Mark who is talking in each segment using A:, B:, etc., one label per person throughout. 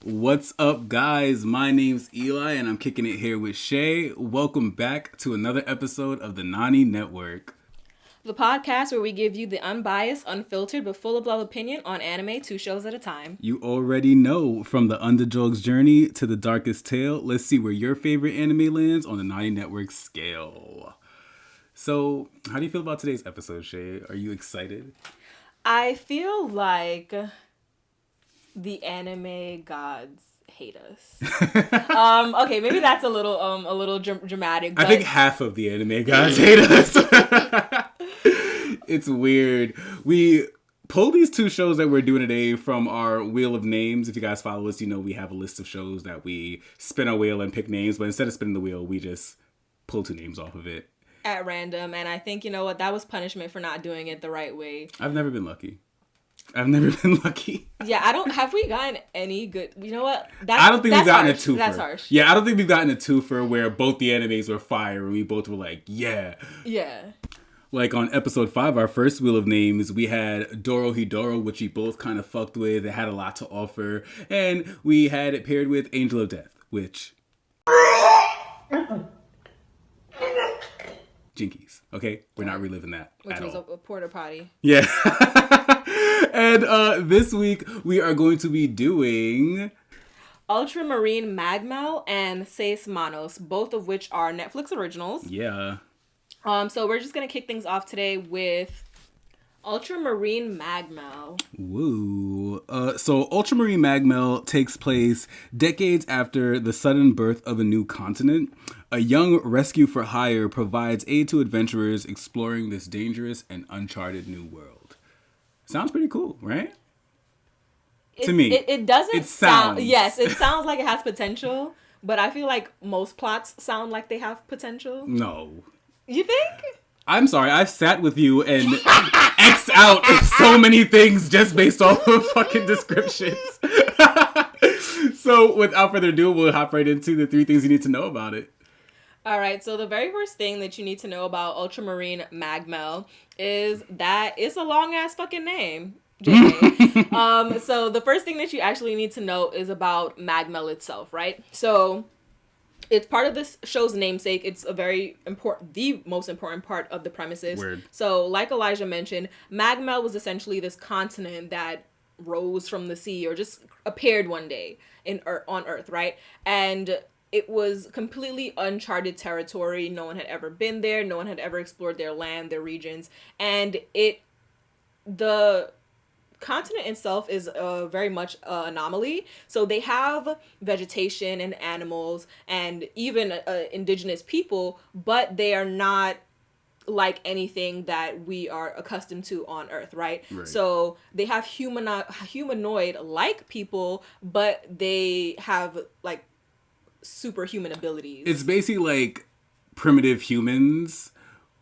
A: What's up, guys? My name's Eli, and I'm kicking it here with Shay. Welcome back to another episode of the Nani Network.
B: The podcast where we give you the unbiased, unfiltered, but full of love opinion on anime 2 shows at a time.
A: You already know, from the underdog's journey to the darkest tale, let's see where your favorite anime lands on the Nani Network scale. So, how do you feel about today's episode, Shay? Are you excited?
B: I feel like the anime gods hate us. Okay, maybe that's a little dramatic. But...
A: I think half of the anime gods hate us. It's weird. We pulled these 2 shows that we're doing today from our wheel of names. If you guys follow us, you know we have a list of shows that we spin our wheel and pick names. But instead of spinning the wheel, we just pull 2 names off of it
B: at random. And I think, you know what, that was punishment for not doing it the right way.
A: I've never been lucky. Yeah,
B: have we gotten any good, you know what?
A: I don't think we've gotten
B: harsh.
A: a twofer.
B: That's harsh.
A: Yeah, I don't think we've gotten a twofer where both the animes were fire and we both were like, yeah.
B: Yeah.
A: Like on episode 5, our first wheel of names, we had Doro Hidoro, which we both kind of fucked with. It had a lot to offer. And we had it paired with Angel of Death, which... Jinkies, okay? We're not reliving that
B: Which was a porta potty.
A: Yeah. And this week, we are going to be doing...
B: Ultramarine Magmell and Seis Manos, both of which are Netflix originals.
A: Yeah.
B: So we're just going to kick things off today with Ultramarine Magmell.
A: Woo. So Ultramarine Magmell takes place decades after the sudden birth of a new continent. A young rescue for hire provides aid to adventurers exploring this dangerous and uncharted new world. Sounds pretty cool, right? To me.
B: It doesn't
A: sound...
B: Yes, it sounds like it has potential, but I feel like most plots sound like they have potential.
A: No.
B: You think?
A: I'm sorry, I've sat with you and X'd out so many things just based off of fucking descriptions. So without further ado, we'll hop right into the 3 things you need to know about it.
B: All right, so the very first thing that you need to know about Ultramarine Magmell is that it's a long-ass fucking name. JK. So the first thing that you actually need to know is about Magmell itself, right? So... it's part of this show's namesake. It's the most important part of the premises.
A: Word.
B: So, like Elijah mentioned, Magmell was essentially this continent that rose from the sea or just appeared one day on Earth, right? And it was completely uncharted territory. No one had ever been there. No one had ever explored their land, their regions. And the continent itself is very much an anomaly. So they have vegetation and animals and even indigenous people, but they are not like anything that we are accustomed to on Earth, right? So they have humanoid-like people, but they have like superhuman abilities.
A: It's basically like primitive humans,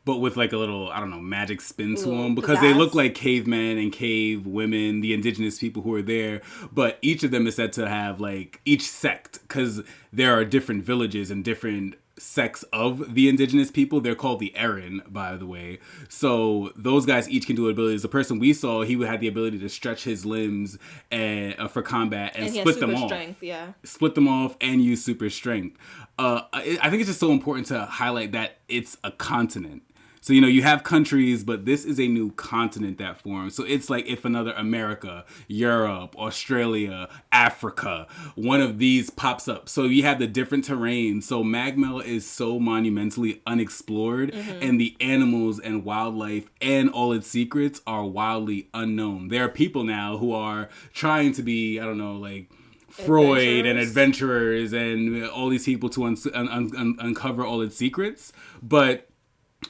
A: but with like a little, I don't know, magic spin to them. Because they look like cavemen and cave women, the indigenous people who are there. But each of them is said to have like, each sect, because there are different villages and different sects of the indigenous people. They're called the Erin, by the way. So those guys each can do abilities. The person we saw, he had the ability to stretch his limbs and for combat and split them off.
B: Strength, yeah.
A: Split them off and use super strength. I think it's just so important to highlight that it's a continent. So, you know, you have countries, but this is a new continent that forms. So it's like if another America, Europe, Australia, Africa, one of these pops up. So you have the different terrain. So Magmell is so monumentally unexplored, and the animals and wildlife and all its secrets are wildly unknown. There are people now who are trying to be, I don't know, like Freud and adventurers and all these people to uncover all its secrets. But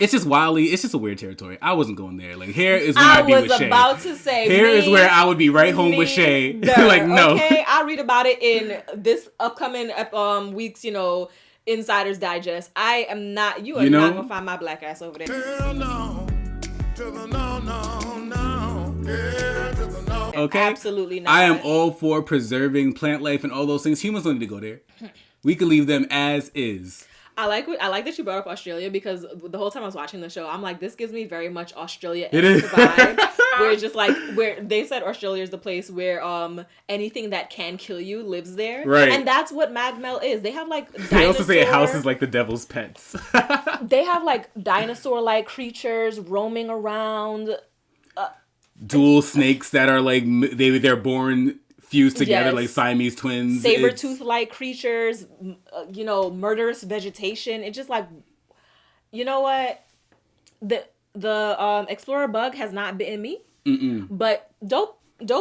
A: it's just a weird territory. I wasn't going there. Like, here is where I'd be with Shay.
B: I was about to say,
A: here is where I would be right home with Shay. Like, no.
B: Okay, I'll read about it in this upcoming week's, Insider's Digest. I am not, you are not going to find my black ass over there.
C: Girl, no. No. Yeah, no.
A: Okay?
B: Absolutely not.
A: I am all for preserving plant life and all those things. Humans don't need to go there. We can leave them as is.
B: I like that you brought up Australia, because the whole time I was watching the show, I'm like, this gives me very much Australia
A: It is.
B: vibe. Where it's just like, where they said Australia is the place where anything that can kill you lives there.
A: Right.
B: And that's what Magmell is. They have like
A: They also say a house is like the devil's pets.
B: They have like dinosaur-like creatures roaming around.
A: Dual snakes that are like they're born fused together,
B: Yes.
A: like Siamese twins.
B: Saber-tooth-like creatures, murderous vegetation. It's just like, you know what? The Explorer bug has not bitten me. But dope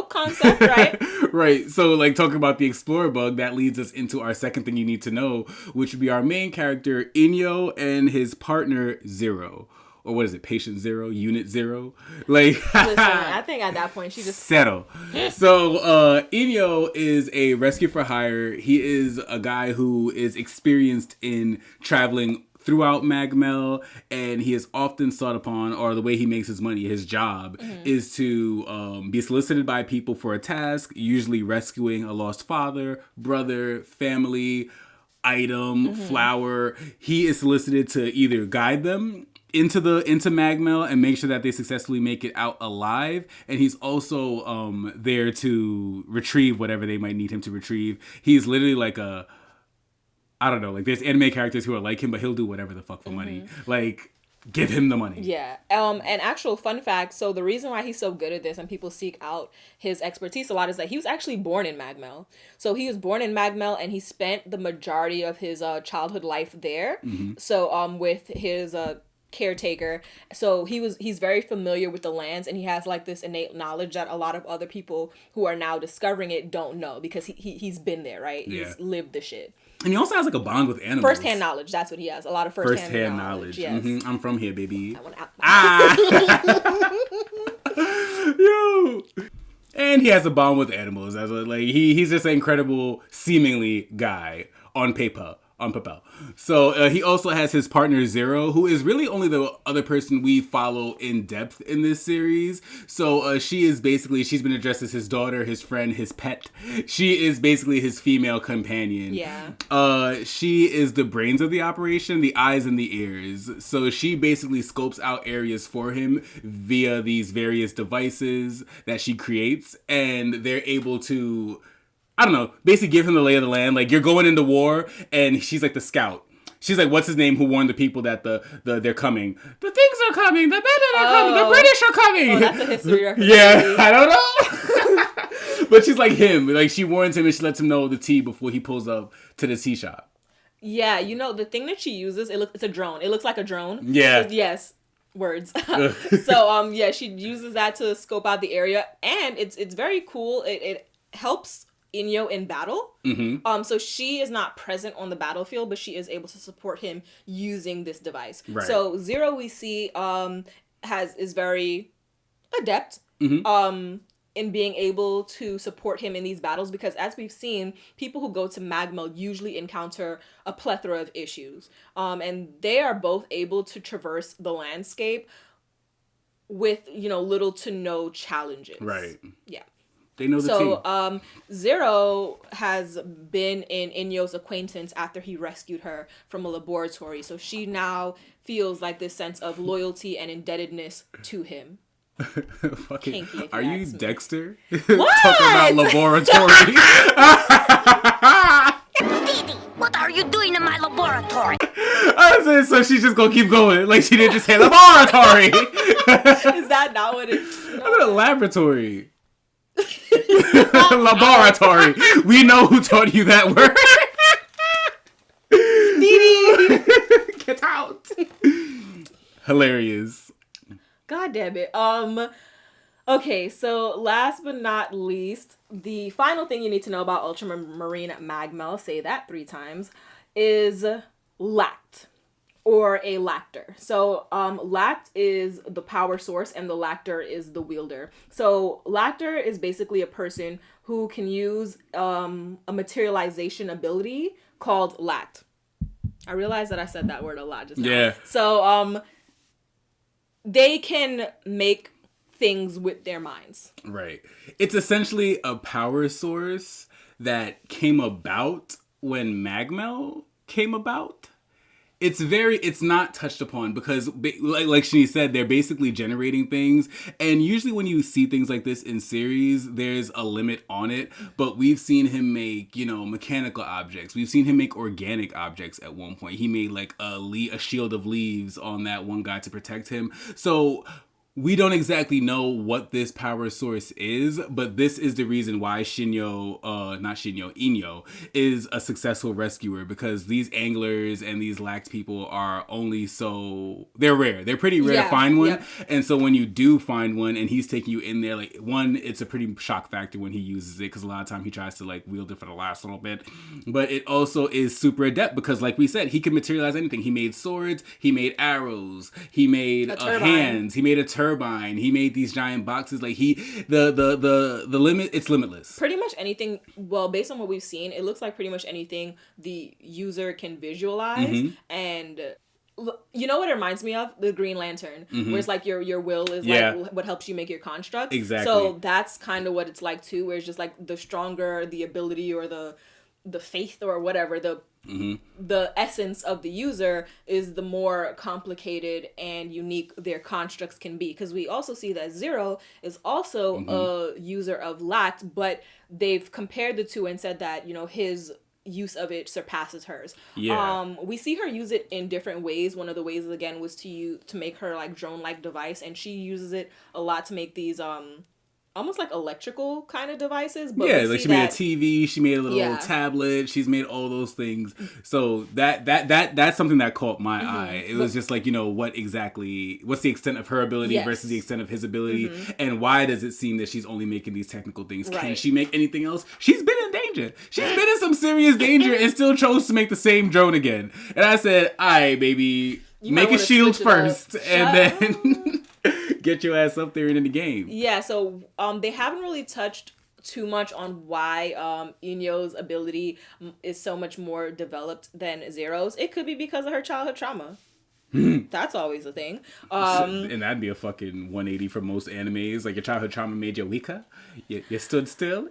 B: concept, right?
A: Right. So, like, talking about the Explorer bug, that leads us into our second thing you need to know, which would be our main character, Inyo, and his partner, Zero. Or what is it? Patient Zero? Unit Zero? Like,
B: Listen, I think at that point she just
A: settle. So, Inyo is a rescue for hire. He is a guy who is experienced in traveling throughout Magmell, and he is often sought upon, or the way he makes his money, his job, is to be solicited by people for a task, usually rescuing a lost father, brother, family, item, flower. He is solicited to either guide them into Magmell and make sure that they successfully make it out alive, and he's also there to retrieve whatever they might need him to retrieve. He's literally like I don't know, like there's anime characters who are like him, but he'll do whatever the fuck for money. Like, give him the money.
B: Yeah. An actual fun fact, so the reason why he's so good at this and people seek out his expertise a lot is that he was actually born in Magmell. So he was born in Magmell, and he spent the majority of his childhood life there. So with his caretaker, so he's very familiar with the lands, and he has like this innate knowledge that a lot of other people who are now discovering it don't know, because he's been there, right?
A: Yeah.
B: He's lived the shit.
A: And he also has like a bond with animals.
B: First-hand knowledge, that's what he has. A lot of first-hand knowledge. Yes.
A: I'm from here, baby.
B: Ah!
A: Yo. And he has a bond with animals. As like he's just an incredible, seemingly guy on paper. So he also has his partner Zero, who is really only the other person we follow in depth in this series. So she's been addressed as his daughter, his friend, his pet. She is basically his female companion.
B: Yeah.
A: She is the brains of the operation, the eyes and the ears. So she basically scopes out areas for him via these various devices that she creates, and they're able to, I don't know, basically give him the lay of the land. Like, you're going into war, and she's like the scout. She's like, what's his name, who warned the people that they're coming. The things are coming. The men are coming. The British are coming.
B: Oh, that's a history reference.
A: Yeah, I don't know. But she's like him. Like, she warns him and she lets him know the tea before he pulls up to the tea shop.
B: Yeah, the thing that she uses, it's a drone. It looks like a drone.
A: Yeah.
B: Yes. Words. So, yeah, she uses that to scope out the area, and it's very cool. It helps Inyo in battle. So she is not present on the battlefield, but she is able to support him using this device.
A: Right.
B: So Zero, we see, is very adept in being able to support him in these battles, because as we've seen, people who go to Magmell usually encounter a plethora of issues. And they are both able to traverse the landscape with, little to no challenges.
A: Right.
B: Yeah.
A: They know the team.
B: So, Zero has been in Inyo's acquaintance after he rescued her from a laboratory. So she now feels like this sense of loyalty and indebtedness to him.
A: Fucking,
B: Kinky,
A: are you
B: me.
A: Dexter?
B: What?
A: Talking about laboratory.
D: Didi, what are you doing in my laboratory?
A: So she's just gonna keep going. Like, she didn't just say laboratory.
B: Is that not what it's...
A: I'm in a laboratory. Laboratory. We know who taught you that word.
B: Didi!
A: Get out. Hilarious.
B: God damn it. Okay, so last but not least, the final thing you need to know about Ultramarine Magmell, say that 3 times, is Lact, or a lactor. So Lact is the power source and the lactor is the wielder. So lactor is basically a person who can use a materialization ability called Lact. I realize that I said that word a lot just now.
A: Yeah.
B: So they can make things with their minds.
A: Right. It's essentially a power source that came about when Magmell came about. it's not touched upon because like Shani said, they're basically generating things, and usually when you see things like this in series, there's a limit on it, but we've seen him make, mechanical objects. We've seen him make organic objects at one point. He made like a shield of leaves on that one guy to protect him. So we don't exactly know what this power source is, but this is the reason why Inyo is a successful rescuer, because these anglers and these lacked people are they're rare. They're pretty rare to find one. Yep. And so when you do find one and he's taking you in there, like, one, it's a pretty shock factor when he uses it, because a lot of time he tries to like wield it for the last little bit. But it also is super adept because, like we said, he can materialize anything. He made swords, he made arrows, he made hands, he made a turbine, he made these giant boxes. Like the limit, it's limitless.
B: Pretty much anything. Well, based on what we've seen, it looks like pretty much anything the user can visualize. And you know what it reminds me of? The Green Lantern, where it's like your will is like what helps you make your construct.
A: Exactly.
B: So that's kind of what it's like too, where it's just like the stronger the ability or the faith or whatever, the essence of the user is, the more complicated and unique their constructs can be. Because we also see that Zero is also a user of Lact, but they've compared the two and said that, his use of it surpasses hers. We see her use it in different ways. One of the ways, again, was to make her like drone-like device, and she uses it a lot to make these almost like electrical kind of devices. But like she made a TV, she made a little tablet, she's made all those things. So that's something that caught my eye. It was just like, what's the extent of her ability versus the extent of his ability, and why does it seem that she's only making these technical things? Right. Can she make anything else? She's been in danger. She's been in some serious danger and still chose to make the same drone again. And I said, all right, baby, make a shield first, and then get your ass up there and in the game. Yeah, so they haven't really touched too much on why Inyo's ability is so much more developed than Zero's. It could be because of her childhood trauma. That's always a thing.
A: And that'd be a fucking 180 for most animes. Like, your childhood trauma made you weaker. You stood still.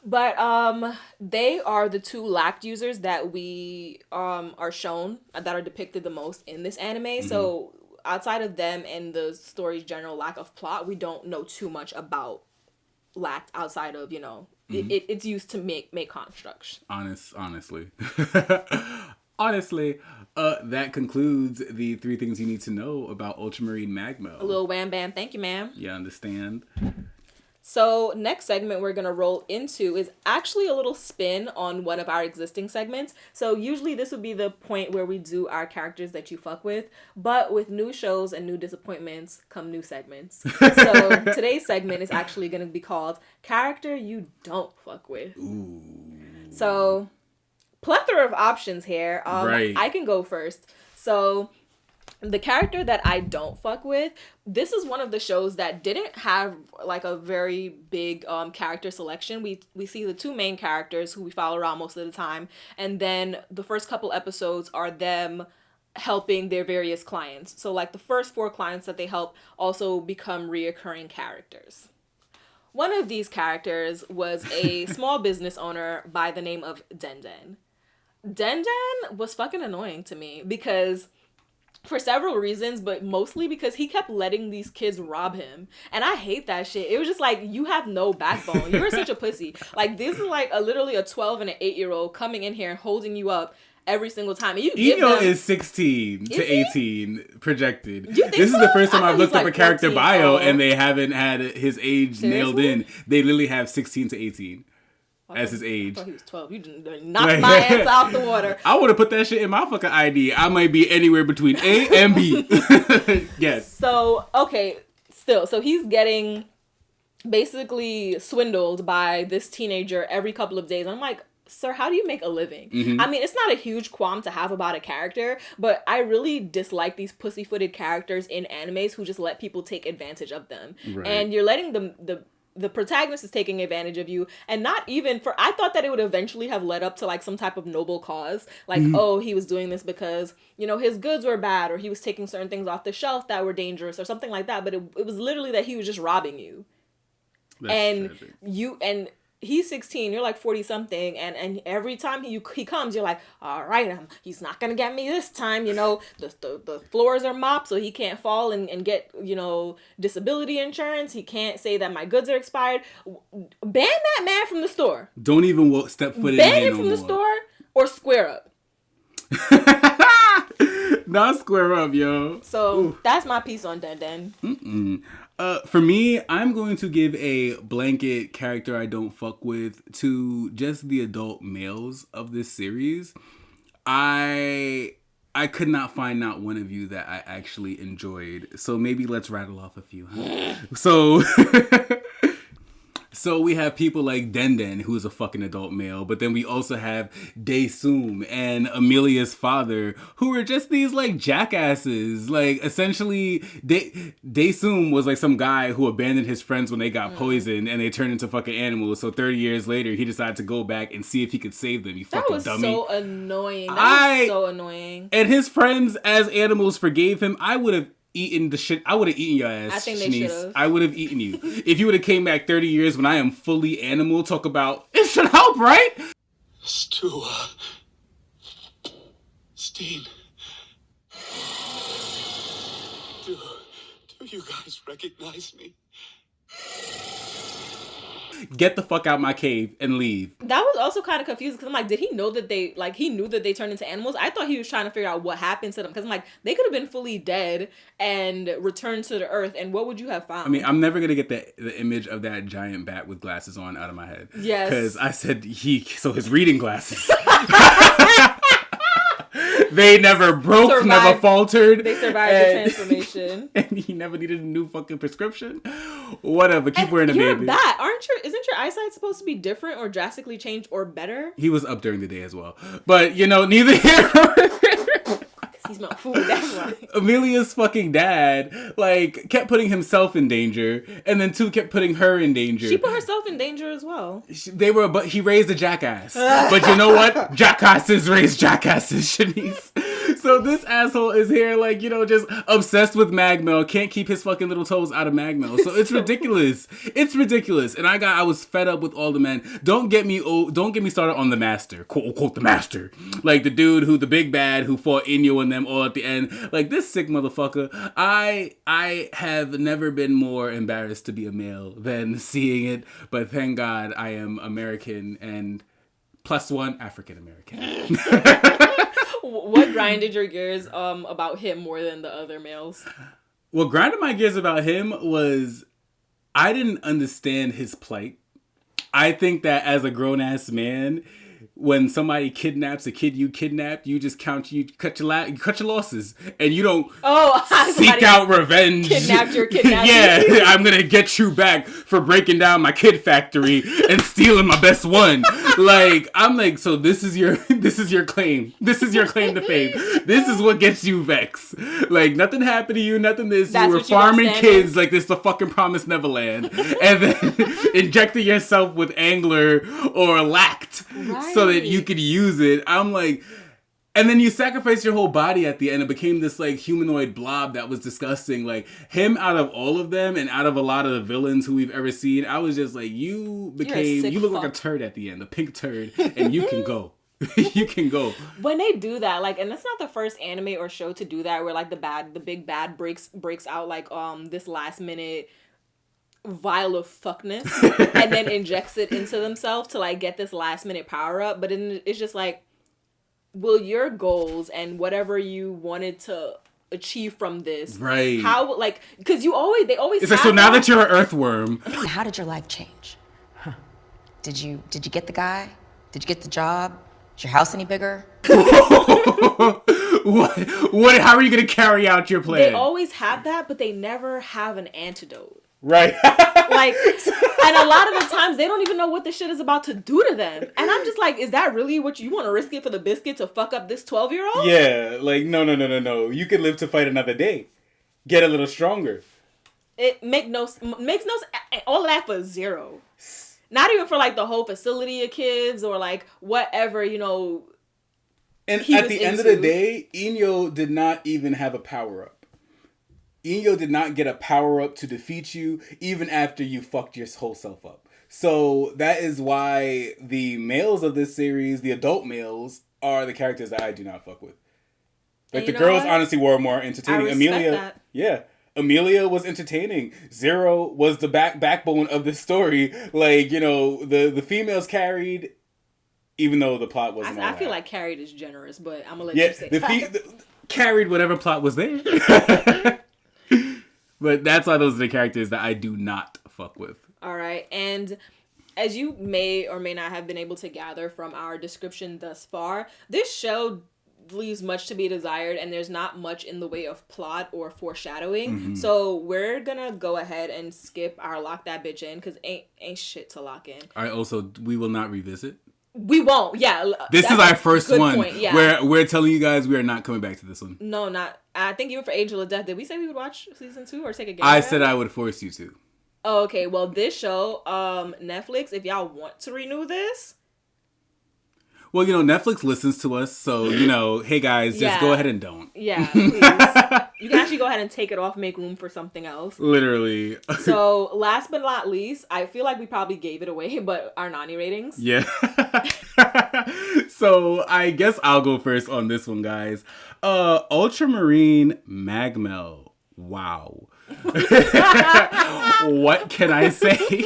B: But they are the two Lact users that we are shown, that are depicted the most in this anime. So outside of them and the story's general lack of plot, we don't know too much about Lact outside of, it's used to make constructs.
A: Honestly. That concludes the 3 things you need to know about Ultramarine Magmell.
B: A little wham bam, thank you, ma'am.
A: You understand?
B: So next segment we're going to roll into is actually a little spin on one of our existing segments. So usually this would be the point where we do our characters that you fuck with, but with new shows and new disappointments come new segments. So today's segment is actually going to be called Character You Don't Fuck With.
A: Ooh.
B: So plethora of options here.
A: Right.
B: I can go first. So the character that I don't fuck with, this is one of the shows that didn't have like a very big character selection. We see the 2 main characters who we follow around most of the time, and then the first couple episodes are them helping their various clients. So like the first 4 clients that they help also become reoccurring characters. One of these characters was a small business owner by the name of Den. Den was fucking annoying to me because for several reasons, but mostly because he kept letting these kids rob him. And I hate that shit. It was just like, you have no backbone. You're such a pussy. Like, this is like literally a 12 and an 8-year-old coming in here and holding you up every single time. And
A: Eno is 16 to 18 projected. This is the first time I've looked up a character bio and they haven't had his age nailed in. They literally have 16 to 18. As his age.
B: I thought he was 12. You didn't knock my ass off the water.
A: I would have put that shit in my fucking ID. I might be anywhere between A and B. Yes.
B: So, okay. So he's getting basically swindled by this teenager every couple of days. I'm like, sir, how do you make a living? I mean, it's not a huge qualm to have about a character, but I really dislike these pussyfooted characters in animes who just let people take advantage of them. Right. And you're letting the protagonist is taking advantage of you, and not even for, I thought that it would eventually have led up to like some type of noble cause. Like, oh, he was doing this because, his goods were bad, or he was taking certain things off the shelf that were dangerous or something like that. But it was literally that he was just robbing you. That's tragic. he's 16, you're like 40 something, and every time he comes, you're like, all right, he's not gonna get me this time, the floors are mopped so he can't fall and get, disability insurance. He can't say that my goods are expired. Ban that man from the store.
A: Don't even step foot in
B: Ban
A: there
B: him
A: no
B: from the
A: more.
B: store or square up.
A: Not square up, yo.
B: So that's my piece on Den.
A: For me, I'm going to give a blanket character I don't fuck with to just the adult males of this series. I could not find not one of you that I actually enjoyed. So maybe let's rattle off a few. Huh? So we have people like Den, who is a fucking adult male, but then we also have Dae-soom and Amelia's father, who are just these like jackasses. Like essentially, Dae-soom was like some guy who abandoned his friends when they got poisoned and they turned into fucking animals. So 30 years later, he decided to go back and see if he could save them. You fucking dummy.
B: That was so annoying. That was so annoying.
A: And his friends as animals forgave him. I would have eaten the shit. I would have eaten your ass.
B: I think
A: Shanice.
B: they should have.
A: I would have eaten you. If you would have came back 30 years when I am fully animal, talk about, it should help, right?
C: Stu, Steen. Do you guys recognize me?
A: Get the fuck out my cave and leave.
B: That was also kind of confusing because I'm like, did he know that he knew that they turned into animals? I thought he was trying to figure out what happened to them because I'm like, they could have been fully dead and returned to the earth, and what would you have found?
A: I mean, I'm never gonna get the image of that giant bat with glasses on out of my head.
B: Yes.
A: Because I said his reading glasses. They never broke, never faltered.
B: They survived the transformation.
A: And he never needed a new fucking prescription. Whatever, keep wearing a baby.
B: You're a bat, isn't your eyesight supposed to be different or drastically changed or better?
A: He was up during the day as well. But, neither here nor there.
B: He smelled food, that's why.
A: Amelia's fucking dad, kept putting himself in danger, and then kept putting her in danger.
B: She put herself in danger as well.
A: But he raised a jackass. But you know what? Jackasses raise jackasses, Shanice. So this asshole is here, just obsessed with Magmell, can't keep his fucking little toes out of Magmell. So it's ridiculous. It's ridiculous. And I was fed up with all the men. Don't get me started on the master, quote unquote the master. Like the dude the big bad who fought Inyo and them all at the end. Like this sick motherfucker. I have never been more embarrassed to be a male than seeing it. But thank God I am American and +1 African American.
B: What grinded your gears about him more than the other males?
A: What grinded my gears about him was I didn't understand his plight. I think that as a grown-ass man, when somebody kidnaps a kid you kidnapped, you just cut your losses, and you don't seek out revenge.
B: Kidnapped your kidnapping.
A: Yeah, I'm gonna get you back for breaking down my kid factory and stealing my best one. I'm like, so this is your claim. This is your claim to fame. This is what gets you vexed. Nothing happened to you, nothing this. You were farming kids like this the fucking promised Neverland, and then injecting yourself with angler or lacked. Right. So that you could use it. I'm like, and then you sacrificed your whole body at the end and became this humanoid blob that was disgusting. Him out of all of them and out of a lot of the villains who we've ever seen, I was just like, you look like a turd at the end, a pink turd, and you can go. You can go.
B: When they do that, and that's not the first anime or show to do that, where the big bad breaks out this last minute vial of fuckness and then injects it into themselves to get this last minute power up, but it's just will your goals and whatever you wanted to achieve from this,
A: right?
B: How because they always
A: it's so now that you're an earthworm,
E: how did your life change? Did you get the guy? Did you get the job? Is your house any bigger?
A: What how are you gonna carry out your plan?
B: They always have that, but they never have an antidote.
A: Right.
B: And a lot of the times they don't even know what the shit is about to do to them. And I'm just like, is that really what you want to risk it for the biscuit to fuck up this 12-year-old?
A: Yeah, no. You could live to fight another day. Get a little stronger.
B: It makes no all of that for zero. Not even for the whole facility of kids or whatever,
A: And at the end of the day, Inyo did not even have a power-up. Inyo did not get a power-up to defeat you, even after you fucked your whole self up. So that is why the males of this series, the adult males, are the characters that I do not fuck with. Like, the girls honestly were more entertaining. Amelia was entertaining. Zero was the backbone of this story. Like, you know, the females carried, even though the plot wasn't.
B: I feel like carried is generous, but I'm gonna let you say that.
A: Carried whatever plot was there. But that's why those are the characters that I do not fuck with.
B: All right, and as you may or may not have been able to gather from our description thus far, this show leaves much to be desired, and there's not much in the way of plot or foreshadowing. Mm-hmm. So we're gonna go ahead and skip our lock that bitch in, because ain't shit to lock in.
A: All right. Also, we will not revisit.
B: We won't. Yeah.
A: This is our first one. Point, yeah. Where we're telling you guys we are not coming back to this one.
B: No, not. I think even for Angel of Death, did we say we would watch season 2 or take a guess?
A: I said I would force you to.
B: Oh, okay. Well, this show, Netflix, if y'all want to renew this.
A: Well, you know, Netflix listens to us, so, you know, hey guys, just go ahead and don't.
B: Yeah, please. You can actually go ahead and take it off, make room for something else.
A: Literally.
B: So, last but not least, I feel like we probably gave it away, but our Nani ratings.
A: Yeah. So, I guess I'll go first on this one, guys. Ultramarine Magmell. Wow. What can I say?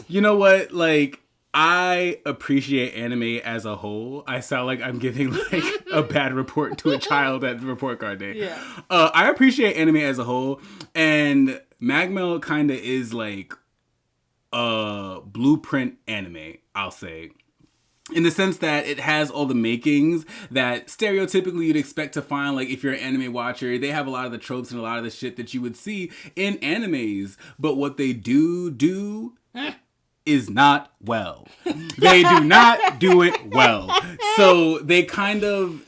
A: You know what, like, I appreciate anime as a whole. I sound like I'm giving like a bad report to a child at the report card day.
B: Yeah.
A: I appreciate anime as a whole, and Magmell kind of is like a blueprint anime, I'll say. In the sense that it has all the makings that stereotypically you'd expect to find, like, if you're an anime watcher. They have a lot of the tropes and a lot of the shit that you would see in animes. But what they do is not well. They do not do it well. So they kind of,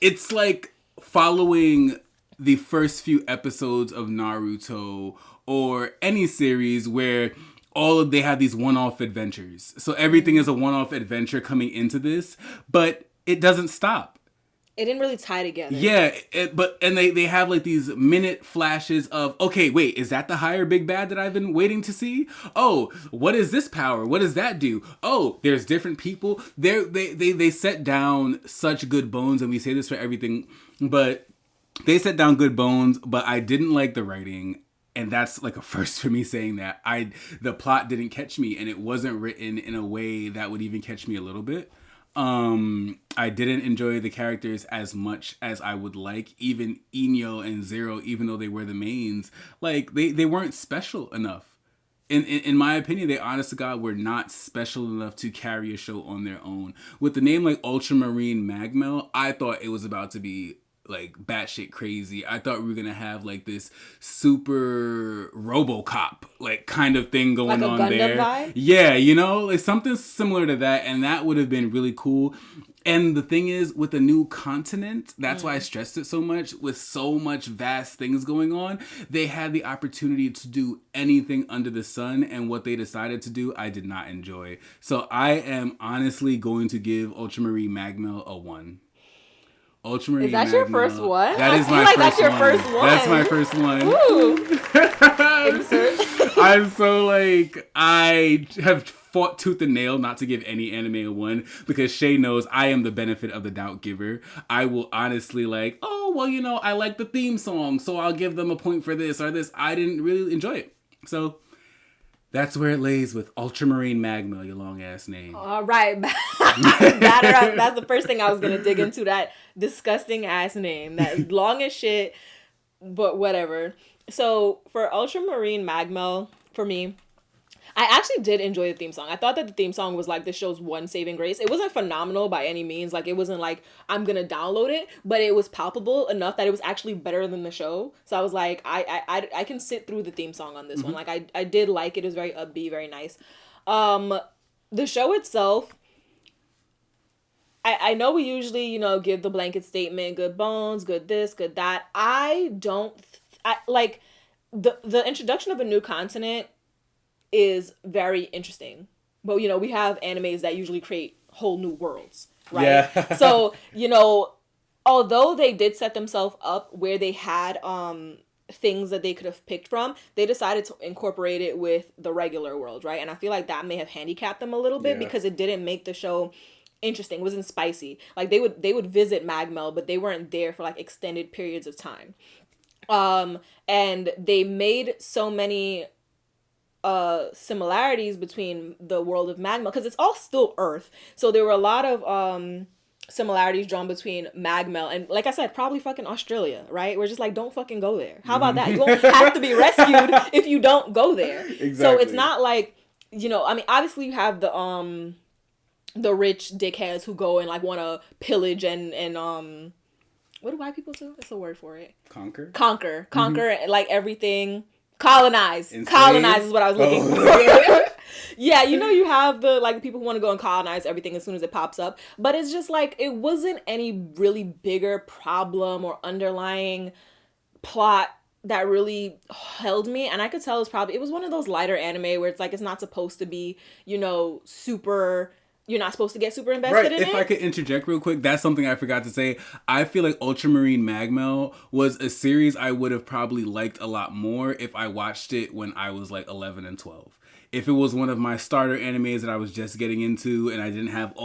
A: it's like following the first few episodes of Naruto or any series where they have these one-off adventures. So everything is a one-off adventure coming into this, but it doesn't stop.
B: It didn't really tie together.
A: Yeah, and they have like these minute flashes of, okay, wait, is that the higher big bad that I've been waiting to see? Oh, what is this power? What does that do? Oh, there's different people. They set down such good bones, and we say this for everything, but they set down good bones, but I didn't like the writing. And that's like a first for me saying that. The plot didn't catch me, and it wasn't written in a way that would even catch me a little bit. I didn't enjoy the characters as much as I would like. Even Inyo and Zero, even though they were the mains, like they weren't special enough. In my opinion, they honest to God were not special enough to carry a show on their own. With the name like Ultramarine Magmell, I thought it was about to be like batshit crazy. I thought we were gonna have like this super RoboCop like kind of thing going
B: like
A: on
B: Gundam
A: there.
B: Vibe?
A: Yeah, you know, like something similar to that, and that would have been really cool. And the thing is, with a new continent, that's why I stressed it so much, with so much vast things going on, they had the opportunity to do anything under the sun, and what they decided to do, I did not enjoy. So I am honestly going to give Ultramarine Magmell a 1. Ultramarine
B: Is that
A: Magmell.
B: your first one?
A: That is
B: I feel
A: my
B: like
A: first
B: that's your
A: one.
B: first one.
A: That's my first one.
B: Ooh. Insert.
A: I'm so like, I have fought tooth and nail not to give any anime a 1 because Shay knows I am the benefit of the doubt giver. I will honestly like, oh, well, you know, I like the theme song, so I'll give them a point for this or this. I didn't really enjoy it. So that's where it lays with Ultramarine Magmell, your long ass name.
B: All right. Batter up. That's the first thing I was going to dig into, that disgusting ass name. That long as shit, but whatever. So for Ultramarine Magmell, for me, I actually did enjoy the theme song. I thought that the theme song was like the show's one saving grace. It wasn't phenomenal by any means. Like, it wasn't like I'm gonna download it, but it was palpable enough that it was actually better than the show. So I was like, I can sit through the theme song on this one. Like, I did like it. It was very upbeat, very nice. The show itself, I know we usually, you know, give the blanket statement, good bones, good this, good that. I like the introduction of a new continent is very interesting. But, you know, we have animes that usually create whole new worlds, right? Yeah. So, you know, although they did set themselves up where they had things that they could have picked from, they decided to incorporate it with the regular world, right? And I feel like that may have handicapped them a little bit because it didn't make the show interesting. It wasn't spicy. Like they would visit Magmell, but they weren't there for like extended periods of time. And they made so many similarities between the world of Magmell because it's all still Earth. So there were a lot of similarities drawn between Magmell and, like I said, probably fucking Australia, right? We're just like, don't fucking go there. How about that? You won't have to be rescued if you don't go there. Exactly. So it's not like, you know, I mean, obviously you have the rich dickheads who go and like want to pillage and what do white people do? That's a word for it. Conquer, like everything. Colonize is what I was looking for. Yeah, you know, you have the like people who want to go and colonize everything as soon as it pops up, but it's just like it wasn't any really bigger problem or underlying plot that really held me. And I could tell it was one of those lighter anime where it's like it's not supposed to be, you know, super. You're not supposed to get super invested in it.
A: If I could interject real quick, that's something I forgot to say. I feel like Ultramarine Magmell was a series I would have probably liked a lot more if I watched it when I was like 11 and 12. If it was one of my starter animes that I was just getting into and I didn't have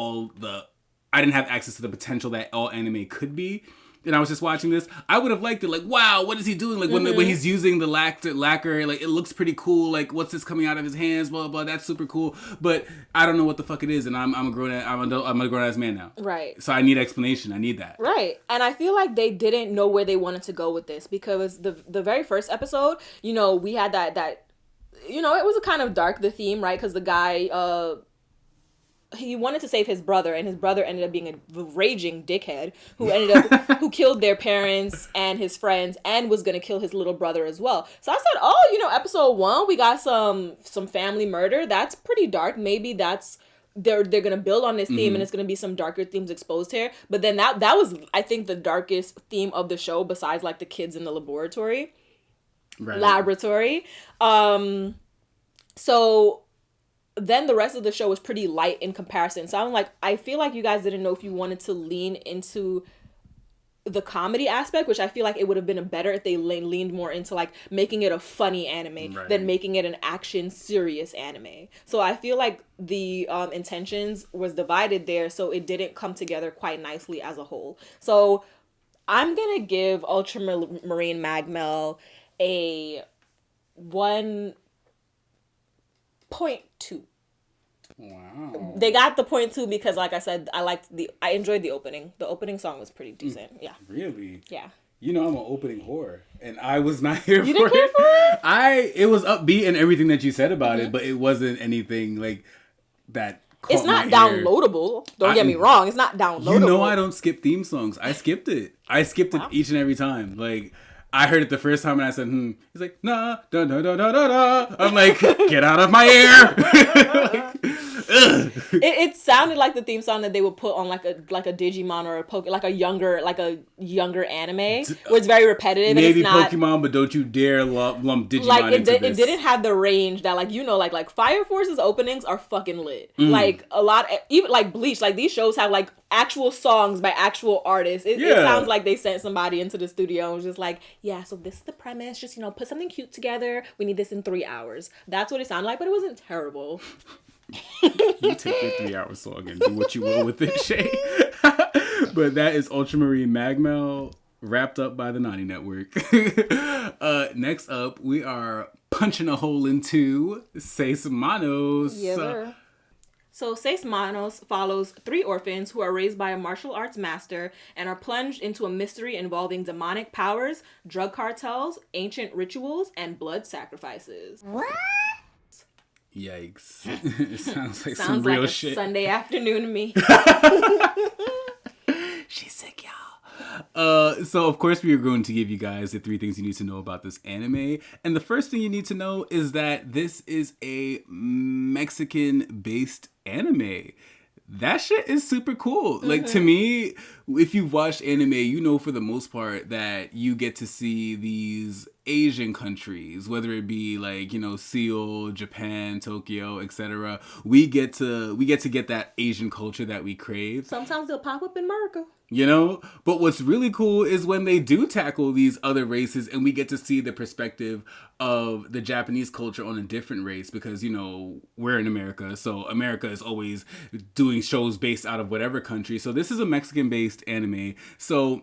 A: access to the potential that all anime could be, and I was just watching this, I would have liked it. Like, wow, what is he doing? Like, when he's using the lacquer, like, it looks pretty cool. Like, what's this coming out of his hands? Blah, blah, blah. That's super cool. But I don't know what the fuck it is, and I'm a grown-ass man now.
B: Right.
A: So I need explanation. I need that.
B: Right. And I feel like they didn't know where they wanted to go with this because the very first episode, you know, we had that you know, it was a kind of dark, the theme, right? Because the guy, he wanted to save his brother, and his brother ended up being a raging dickhead who killed their parents and his friends and was gonna kill his little brother as well. So I said, oh, you know, episode 1, we got some family murder. That's pretty dark. Maybe that's they're gonna build on this theme and it's gonna be some darker themes exposed here. But then that was, I think, the darkest theme of the show besides like the kids in the laboratory. So then the rest of the show was pretty light in comparison. So I'm like, I feel like you guys didn't know if you wanted to lean into the comedy aspect, which I feel like it would have been better if they leaned more into like making it a funny anime than making it an action serious anime. So I feel like the intentions was divided there, so it didn't come together quite nicely as a whole. So I'm gonna give Ultramarine Magmell a 1.2.
A: Wow.
B: They got the 0.2 because, like I said, I enjoyed the opening. The opening song was pretty decent. Yeah.
A: Really?
B: Yeah.
A: You know, I'm an opening whore, and I was not here
B: you
A: for it.
B: You didn't care for it?
A: It was upbeat and everything that you said about it, but it wasn't anything like that.
B: It's not downloadable. Don't get me wrong. It's not downloadable.
A: You know, I don't skip theme songs. I skipped it. It each and every time. Like, I heard it the first time and I said, He's like, nah, da da da da da da. I'm like, get out of my ear.
B: It sounded like the theme song that they would put on like a Digimon or a younger anime where it's very repetitive.
A: Maybe
B: and it's not,
A: Pokemon, but don't you dare lump Digimon
B: like
A: into this.
B: It didn't have the range that, like, you know, like Fire Force's openings are fucking lit. Like a lot, even like Bleach, like these shows have like actual songs by actual artists. It sounds like they sent somebody into the studio and was just like, yeah, so this is the premise. Just, you know, put something cute together. We need this in 3 hours. That's what it sounded like, but it wasn't terrible.
A: You take your 3 hour song and do what you will with it, Shay. But that is Ultramarine Magmell, wrapped up by the Nani Network. Next up, we are punching a hole into Seis Manos.
B: Yeah. So Seis Manos follows 3 orphans who are raised by a martial arts master and are plunged into a mystery involving demonic powers, drug cartels, ancient rituals, and blood sacrifices.
D: What?
A: Yikes. It sounds like some real shit.
B: Sunday afternoon to me.
A: She's sick, y'all. So of course we are going to give you guys the 3 things you need to know about this anime. And the first thing you need to know is that this is a Mexican-based anime. That shit is super cool. Like, to me, if you've watched anime, you know for the most part that you get to see these Asian countries, whether it be like, Seoul, Japan, Tokyo, etc. We get to get that Asian culture that we crave.
B: Sometimes they'll pop up in America.
A: But what's really cool is when they do tackle these other races and we get to see the perspective of the Japanese culture on a different race, because we're in America, so America is always doing shows based out of whatever country. So this is a Mexican based anime, so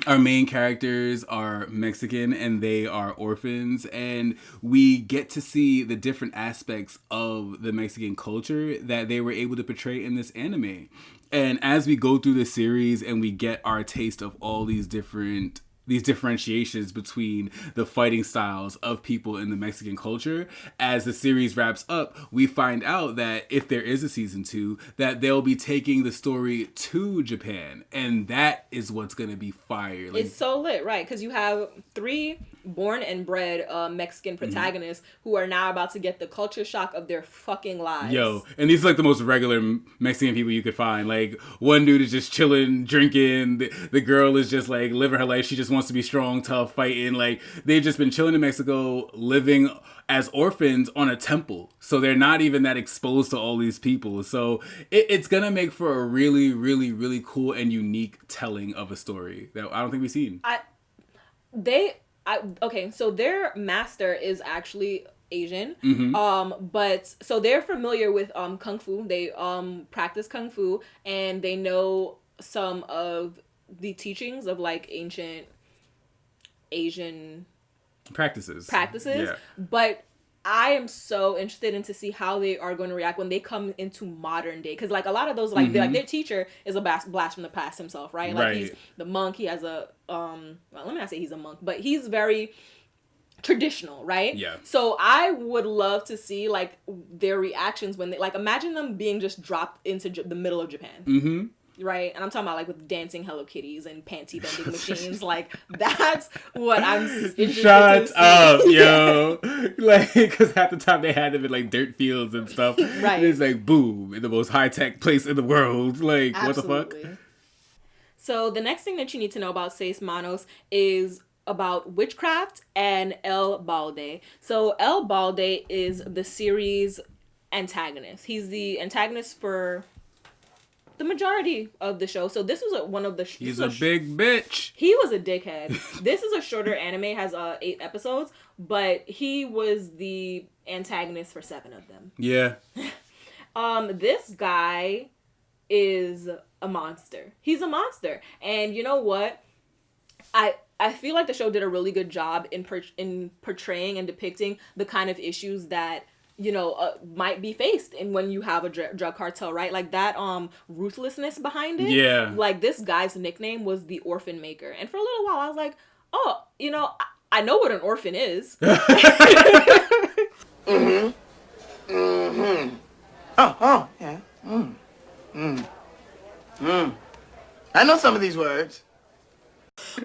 A: our main characters are Mexican and they are orphans, and we get to see the different aspects of the Mexican culture that they were able to portray in this anime. And as we go through the series and we get our taste of all these differentiations between the fighting styles of people in the Mexican culture, as the series wraps up, we find out that if there is a season 2, that they'll be taking the story to Japan, and that is what's gonna be fire.
B: It's so lit, right? Because you have 3 born and bred Mexican protagonists who are now about to get the culture shock of their fucking lives.
A: And these are like the most regular Mexican people you could find. Like, one dude is just chilling, drinking. The girl is just like living her life. She just wants to be strong, tough, fighting. Like, they've just been chilling in Mexico, living as orphans on a temple. So they're not even that exposed to all these people. So it's gonna make for a really, really, really cool and unique telling of a story that I don't think we've seen.
B: Okay, so their master is actually Asian. But so they're familiar with kung fu. They practice kung fu, and they know some of the teachings of like ancient Asian
A: practices.
B: Yeah. But I am so interested in to see how they are going to react when they come into modern day, because like a lot of those like their teacher is a blast from the past himself, right? Like he's the monk. He has a well, let me not say he's a monk, but he's very traditional, right?
A: Yeah.
B: So I would love to see like their reactions when they like imagine them being just dropped into the middle of Japan. Right, and I'm talking about like with dancing Hello Kitties and panty bending machines. Like that's what I'm interested
A: Shut
B: to see.
A: up, yo! Like, because half the time they had them in like dirt fields and stuff.
B: Right,
A: it's like boom, in the most high tech place in the world. Like,
B: absolutely.
A: What the fuck?
B: So the next thing that you need to know about Seis Manos is about witchcraft and El Balde. So El Balde is the series antagonist. He's the antagonist for the majority of the show. So this was one of the...
A: He's a big bitch.
B: He was a dickhead. This is a shorter anime, has 8 episodes, but he was the antagonist for 7 of them.
A: Yeah.
B: This guy is a monster. He's a monster. And you know what? I feel like the show did a really good job in portraying and depicting the kind of issues that might be faced in when you have a drug cartel, right? Like that ruthlessness behind it.
A: Yeah.
B: Like this guy's nickname was the Orphan Maker. And for a little while I was like, oh, I know what an orphan is.
F: Oh, yeah. I know some of these words.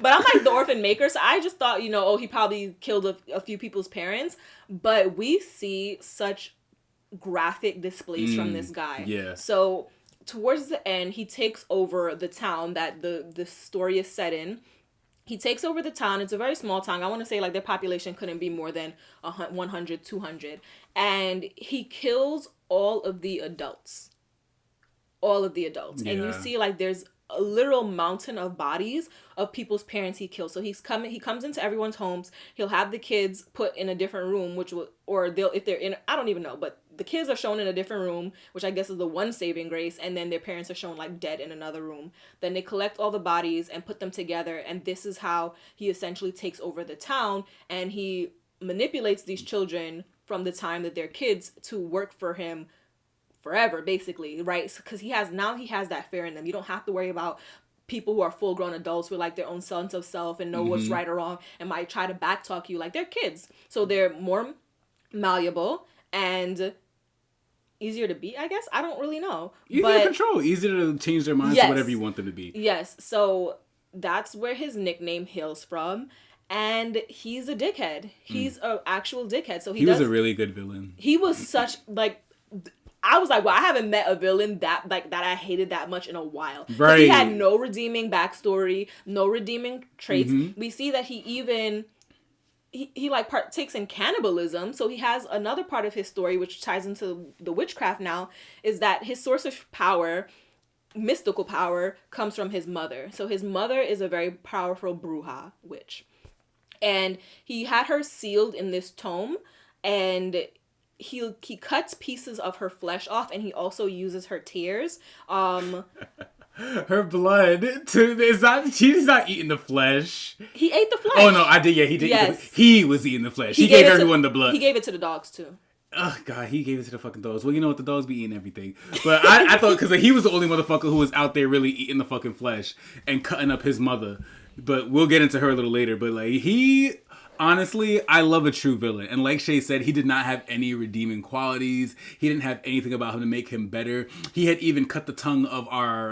B: But I'm like the Orphan Maker, so I just thought, he probably killed a few people's parents. But we see such graphic displays from this guy.
A: Yeah.
B: So towards the end, he takes over the town that the story is set in. He takes over the town. It's a very small town. I want to say like their population couldn't be more than 100, 200. And he kills all of the adults. All of the adults.
A: Yeah.
B: And you see like there's a literal mountain of bodies of people's parents he killed. So he comes into everyone's homes. He'll have the kids put in a different room, if they're in, I don't even know, but the kids are shown in a different room, which I guess is the one saving grace, and then their parents are shown like dead in another room. Then they collect all the bodies and put them together, and this is how he essentially takes over the town, and he manipulates these children from the time that they're kids to work for him forever, basically, right? Because he has that fear in them. You don't have to worry about people who are full-grown adults with like their own sense of self and know what's right or wrong and might try to backtalk you. Like, they're kids, so they're more malleable and easier to beat, I guess. I don't really know.
A: Easier to control, easier to change their minds to whatever you want them to be.
B: Yes, so that's where his nickname hails from. And he's a dickhead. He's an actual dickhead. So he was
A: a really good villain.
B: He was such like... I was like, well, I haven't met a villain that I hated that much in a while.
A: Right.
B: He had no redeeming backstory, no redeeming traits. We see that he even he like partakes in cannibalism. So he has another part of his story which ties into the witchcraft now, is that his source of power, mystical power, comes from his mother. So his mother is a very powerful bruja witch. And he had her sealed in this tome, and he cuts pieces of her flesh off, and he also uses her tears.
A: Her blood she's not eating the flesh.
B: He ate the flesh.
A: Oh no, I did. Yeah, he did.
B: Yes.
A: He was eating the flesh. He gave everyone the blood.
B: He gave it to the dogs too.
A: Oh God, he gave it to the fucking dogs. Well, you know what, the dogs be eating everything. But I thought, because he was the only motherfucker who was out there really eating the fucking flesh and cutting up his mother. But we'll get into her a little later. But like honestly, I love a true villain. And like Shay said, he did not have any redeeming qualities. He didn't have anything about him to make him better. He had even cut the tongue of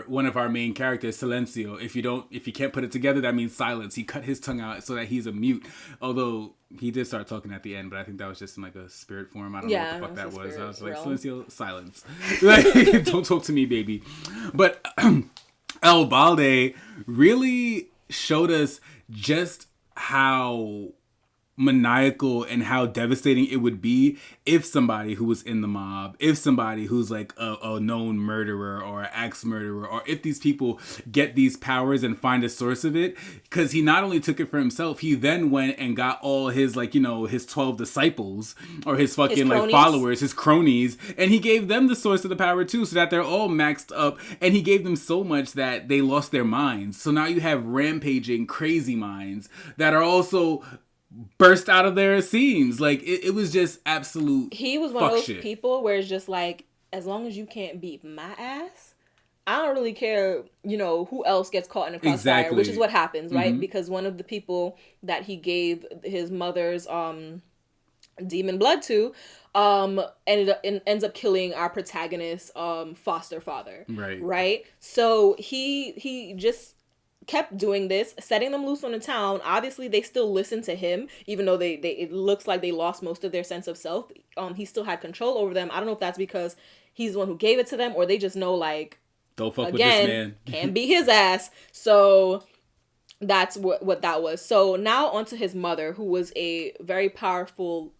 A: one of our main characters, Silencio. If you can't put it together, that means silence. He cut his tongue out so that he's a mute. Although he did start talking at the end, but I think that was just in like a spirit form. I don't know what the fuck that was. I was like, Silencio, silence. Like, don't talk to me, baby. But El Balde really showed us just how maniacal and how devastating it would be if somebody who was in the mob, if somebody who's like a known murderer or an ex-murderer, or if these people get these powers and find a source of it. Because he not only took it for himself, he then went and got all his his 12 disciples or his fucking followers, his cronies, and he gave them the source of the power too, so that they're all maxed up, and he gave them so much that they lost their minds. So now you have rampaging crazy minds that are also burst out of their seams. Like it was just absolute.
B: He was one of those people where it's just like, as long as you can't beat my ass, I don't really care, who else gets caught in a crossfire. Exactly. Which is what happens, right? Mm-hmm. Because one of the people that he gave his mother's demon blood to ends up killing our protagonist's foster father. Right. So he just kept doing this, setting them loose on the town. Obviously, they still listened to him, even though they it looks like they lost most of their sense of self. He still had control over them. I don't know if that's because he's the one who gave it to them, or they just know, like,
A: don't fuck with this man.
B: Can't beat his ass. So that's what that was. So now onto his mother, who was a very powerful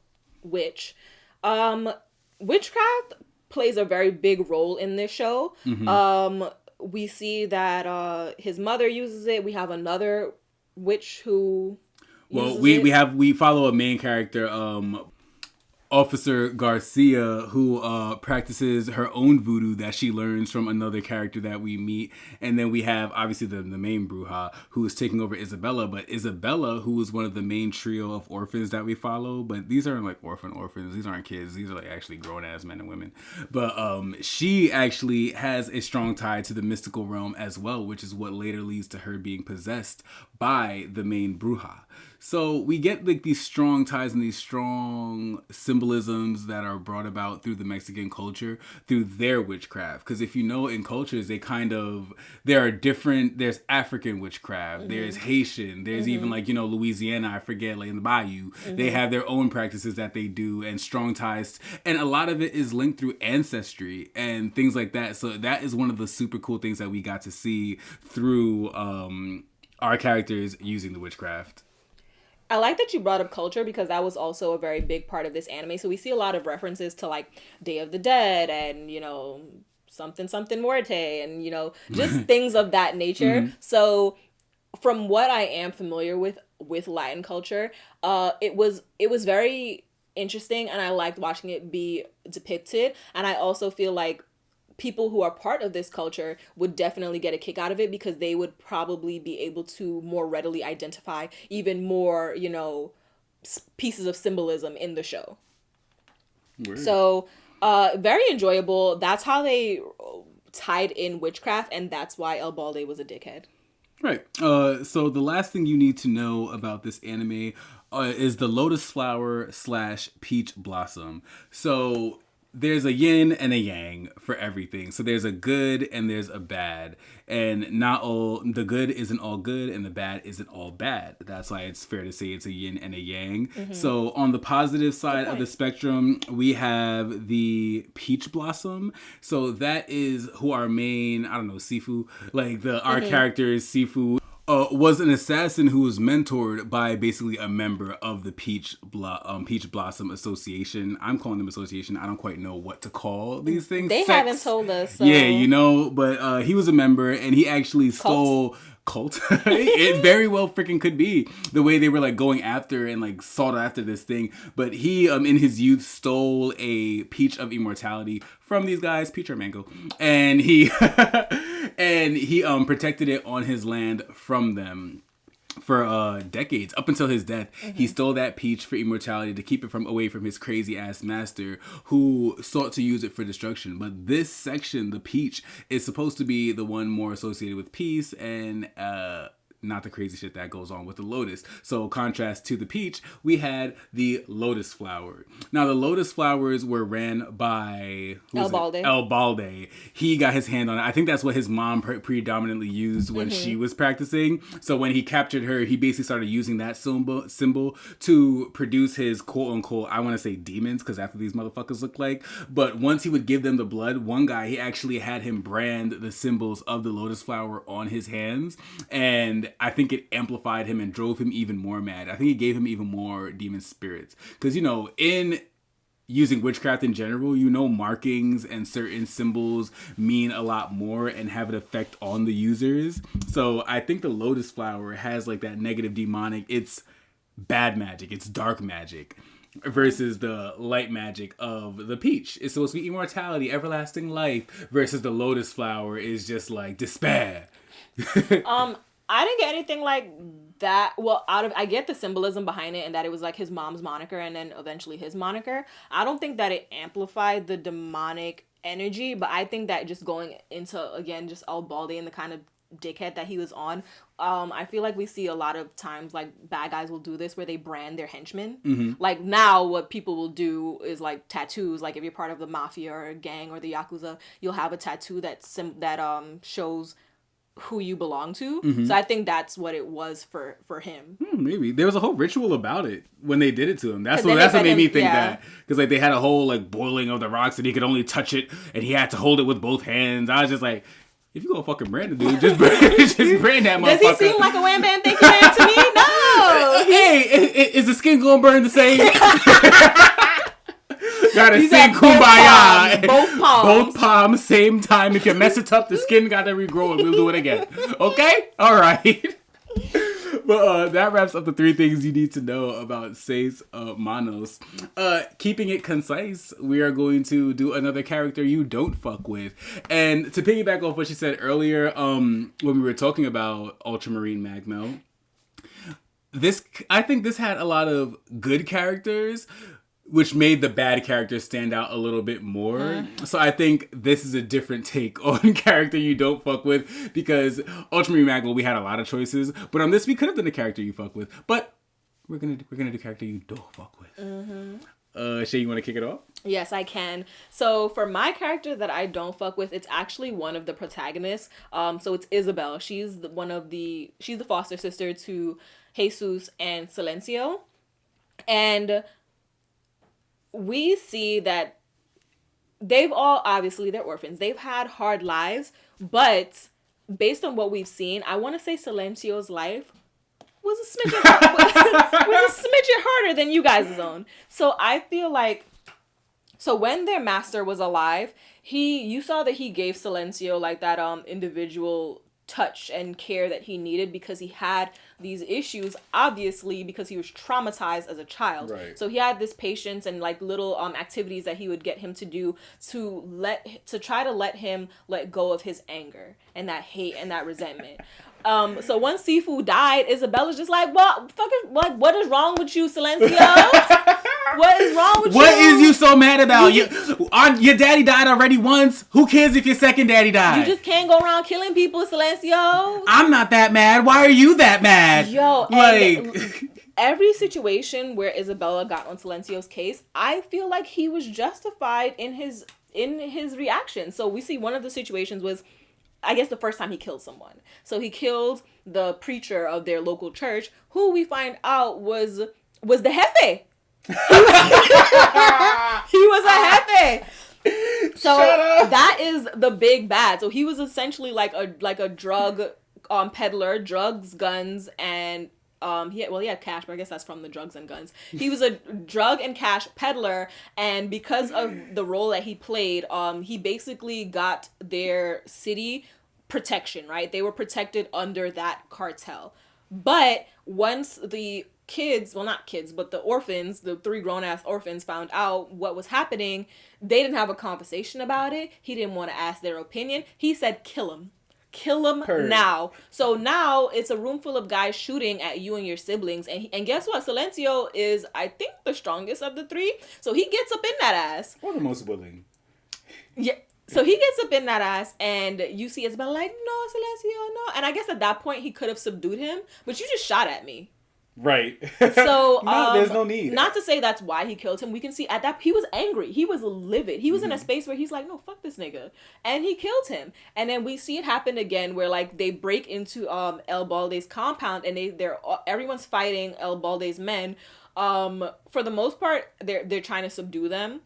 B: witch. Witchcraft plays a very big role in this show. Mm-hmm. We see that his mother uses it. We have another witch who we follow a main character, Officer Garcia, who practices her own voodoo that she learns from another character that we meet. And then we have, obviously, the main bruja, who is taking over Isabella. But Isabella, who is one of the main trio of orphans that we follow. But these aren't like orphans. These aren't kids. These are like actually grown-ass men and women. But she actually has a strong tie to the mystical realm as well, which is what later leads to her being possessed by the main bruja. So we get like these strong ties and these strong symbolisms that are brought about through the Mexican culture, through their witchcraft. Because if you know, in cultures, there are different, there's African witchcraft, mm-hmm. there's Haitian, there's mm-hmm. even like, Louisiana, I forget, like in the Bayou, mm-hmm. they have their own practices that they do, and strong ties. And a lot of it is linked through ancestry and things like that. So that is one of the super cool things that we got to see through our characters using the witchcraft. I like that you brought up culture, because that was also a very big part of this anime. So we see a lot of references to like Day of the Dead and, something muerte and, just things of that nature. Mm-hmm. So from what I am familiar with Latin culture, it was very interesting, and I liked watching it be depicted. And I also feel like people who are part of this culture would definitely get a kick out of it, because they would probably be able to more readily identify even more, pieces of symbolism in the show. Word. So, very enjoyable. That's how they tied in witchcraft, and that's why El Balde was a dickhead.
A: Right. So the last thing you need to know about this anime is the lotus flower / peach blossom. So there's a yin and a yang for everything. So there's a good and there's a bad. And not all, the good isn't all good and the bad isn't all bad. That's why it's fair to say it's a yin and a yang. Mm-hmm. So on the positive side of the spectrum, we have the peach blossom. So that is who our main, Sifu, like our character is Sifu. was an assassin who was mentored by basically a member of the Peach Blossom Association. I'm calling them association. I don't quite know what to call these things.
B: They haven't told us. So.
A: Yeah, you know, but he was a member, and he actually stole... Cult. It very well freaking could be the way they were like going after and like sought after this thing. But he in his youth stole a peach of immortality from these guys, peach or mango, and he protected it on his land from them for decades, up until his death. He stole that peach for immortality to keep it away from his crazy ass master, who sought to use it for destruction. But this section, the peach, is supposed to be the one more associated with peace and not the crazy shit that goes on with the lotus. So contrast to the peach, we had the lotus flower. Now the lotus flowers were ran by
B: El Balde.
A: El Balde. He got his hand on it. I think that's what his mom predominantly used when she was practicing. So when he captured her, he basically started using that symbol to produce his quote unquote, I want to say demons, because that's what these motherfuckers look like. But once he would give them the blood, one guy, he actually had him brand the symbols of the lotus flower on his hands. And I think it amplified him and drove him even more mad. I think it gave him even more demon spirits. Because, you know, in using witchcraft in general, you know, markings and certain symbols mean a lot more and have an effect on the users. So I think the lotus flower has like that negative demonic, it's bad magic, it's dark magic. Versus the light magic of the peach. It's supposed to be immortality, everlasting life. Versus the lotus flower is just like despair.
B: I didn't get anything like that. Well, I get the symbolism behind it and that it was like his mom's moniker and then eventually his moniker. I don't think that it amplified the demonic energy, but I think that just going into, again, just El Balde and the kind of dickhead that he was on, I feel like we see a lot of times like bad guys will do this where they brand their henchmen. Like now what people will do is like tattoos. Like if you're part of the mafia or a gang or the Yakuza, you'll have a tattoo that shows who you belong to. So I think that's what it was for him.
A: Maybe there was a whole ritual about it when they did it to him. That's what made me think that, because like they had a whole like boiling of the rocks and he could only touch it and he had to hold it with both hands. I was just like, if you gonna fucking brand a dude, just brand that motherfucker.
B: Does he seem like a wham bam thank you man to me? No.
A: Hey, is the skin gonna burn the same? Gotta sing Kumbaya. Both palms, same time. If you mess it up, the skin gotta regrow and we'll do it again. Okay? Alright. But that wraps up the 3 things you need to know about Seis Manos. Keeping it concise, we are going to do another character you don't fuck with. And to piggyback off what she said earlier, when we were talking about Ultramarine Magmell, I think this had a lot of good characters, which made the bad characters stand out a little bit more. So I think this is a different take on character you don't fuck with, because Ultramarine Magmell, we had a lot of choices, but on this we could have done a character you fuck with, but we're gonna do character you don't fuck with. Shay, you want to kick it off?
B: Yes, I can. So for my character that I don't fuck with, it's actually one of the protagonists. So it's Isabel. She's the foster sister to Jesus and Silencio, and we see that they've all, obviously, they're orphans. They've had hard lives, but based on what we've seen, I want to say Silencio's life was a smidgen harder than you guys' own. So I feel like, so when their master was alive, you saw that he gave Silencio like that individual touch and care that he needed, because he had these issues, obviously, because he was traumatized as a child.
A: Right.
B: So he had this patience and like little activities that he would get him to do to try to let him let go of his anger and that hate and that resentment. So once Sifu died, Isabella's just like, what is wrong with you, Silencio? What is wrong with you?
A: What is you so mad about? Your daddy died already once. Who cares if your second daddy died?
B: You just can't go around killing people, Silencio.
A: I'm not that mad. Why are you that mad?
B: Yo,
A: like
B: every situation where Isabella got on Silencio's case, I feel like he was justified in his reaction. So we see one of the situations was, I guess, the first time he killed someone. So he killed the preacher of their local church, who we find out was the jefe. He was a jefe. So that is the big bad. So he was essentially like a drug peddler, drugs, guns, and he had cash, but I guess that's from the drugs and guns. He was a drug and cash peddler, and because of the role that he played, he basically got their city protection, right? They were protected under that cartel. But once the kids, well, not kids, but the orphans, the 3 grown-ass orphans found out what was happening, they didn't have a conversation about it. He didn't want to ask their opinion. He said, kill him. Kill him now. So now it's a room full of guys shooting at you and your siblings. And guess what? Silencio is, I think, the strongest of the 3. So he gets up in that ass.
A: Or the most willing.
B: Yeah. So he gets up in that ass, and you see Isabella like, no, Silencio, no. And I guess at that point he could have subdued him, but you just shot at me.
A: Right.
B: So
A: no, there's no need.
B: Not to say that's why he killed him. We can see at that he was angry. He was livid. He was in a space where he's like, no, fuck this nigga, and he killed him. And then we see it happen again, where like they break into El Balde's compound, and everyone's fighting El Balde's men. For the most part, they're trying to subdue them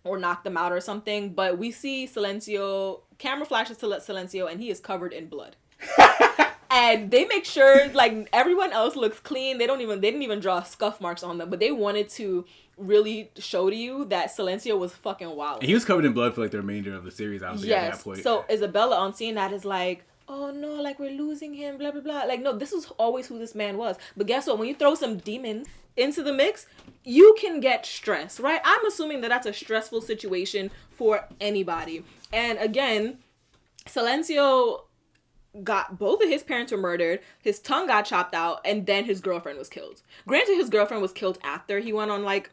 B: or knock them out or something. But we see Silencio. Camera flashes to Silencio, and he is covered in blood. And they make sure like everyone else looks clean. They didn't even draw scuff marks on them, but they wanted to really show to you that Silencio was fucking wild.
A: He was covered in blood for like the remainder of the series, I was at that point.
B: So Isabella on seeing that is like, oh no, like we're losing him, blah blah blah. Like no, this is always who this man was. But guess what? When you throw some demons into the mix, you can get stressed, right? I'm assuming that's a stressful situation for anybody. And again, Silencio got both of his parents were murdered, his tongue got chopped out, and then his girlfriend was killed. Granted, his girlfriend was killed after he went on like